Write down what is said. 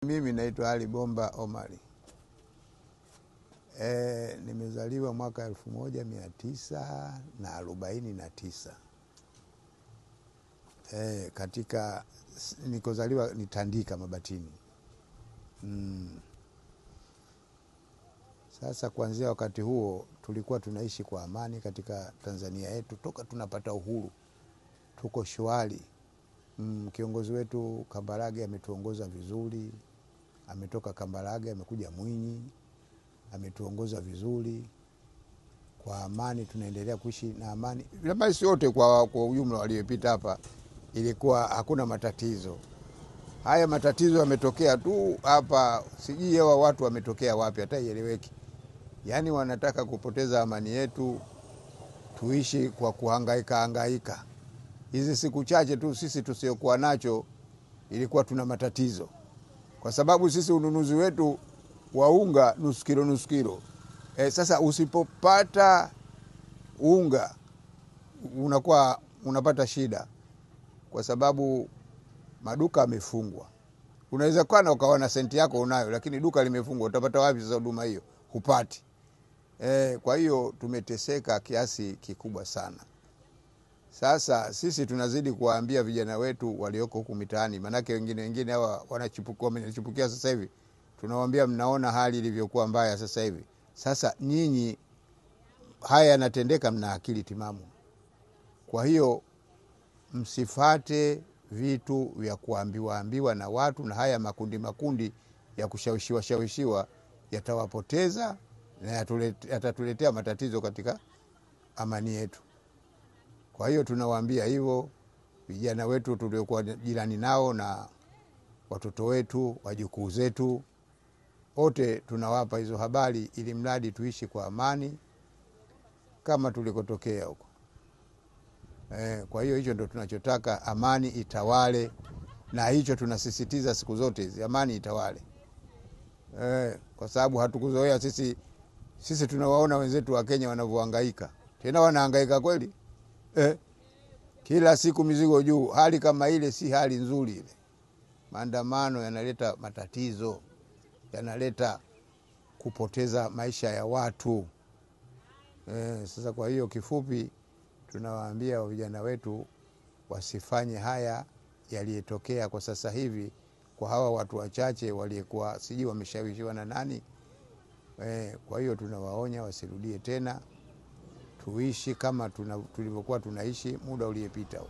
Mimi naitwa Ali Bomba Omari. Nimezaliwa mwaka 1949. Nikozaliwa Nitandika Mabatini. Sasa kuanzia wakati huo tulikuwa tunaishi kwa amani katika Tanzania yetu toka tunapata uhuru. Tuko shwari. Kiongozi wetu Kambarage ametuongoza vizuri. Ametoka Kambarage amekuja Mwinyi. Ametuongoza vizuri kwa amani, tunaendelea kuishi na amani. Labda si wote kwa ujumla waliopita hapa ilikuwa hakuna matatizo. Haya matatizo yametokea tu hapa, sijui hawa watu wametokea wapi hata ieleweki. Yaani wanataka kupoteza amani yetu, tuishi kwa kuhangaika. Hizi siku chache tu sisi tusiokuwa nacho ilikuwa tuna matatizo. Kwa sababu sisi ununuzi wetu wa unga nusu kilo. Sasa usipopata unga unakuwa unapata shida kwa sababu maduka yamefungwa. Unaweza kana ukawa na senti yako unayo lakini duka limefungwa, utapata wapi sasa huduma hiyo? Hupati. Kwa hiyo tumeteseka kiasi kikubwa sana. Sasa sisi tunazidi kuwaambia vijana wetu walioko huku mitaani, manake wengine hawa wanachipukia sasa hivi. Tunawaambia mnaona hali ilivyokuwa mbaya sasa hivi. Sasa nyinyi haya yanatendeka, mna akili timamu. Kwa hiyo msifate vitu vya kuambiwa na watu, na haya makundi ya kushawishiwa yatawapoteza na yatatuletea matatizo katika amani yetu. Kwa hiyo tunawaambia hivyo vijana wetu tuliokuwa jirani nao na watoto wetu, wajukuu zetu, wote tunawapa hizo habari ili mradi tuishi kwa amani kama tulikotokea huko. Kwa hiyo hicho ndio tunachotaka, amani itawale, na hicho tunasisitiza siku zote, amani itawale. Kwa sababu hatukuzoea sisi tunawaona wenzetu wa Kenya wanavyohangaika. Tena wanahangaika kweli. Kila siku mizigo juu, hali kama ile si hali nzuri ile. Maandamano yanaleta matatizo, yanaleta kupoteza maisha ya watu. Sasa kwa hiyo kifupi tunawaambia vijana wetu wasifanye haya yaliyotokea kwa sasa hivi kwa hawa watu wachache waliokuwa sijui wameshawishiwa na nani. Kwa hiyo tunawaonya wasirudie tena, tuishi kama tulivyokuwa tunaishi muda uliopita.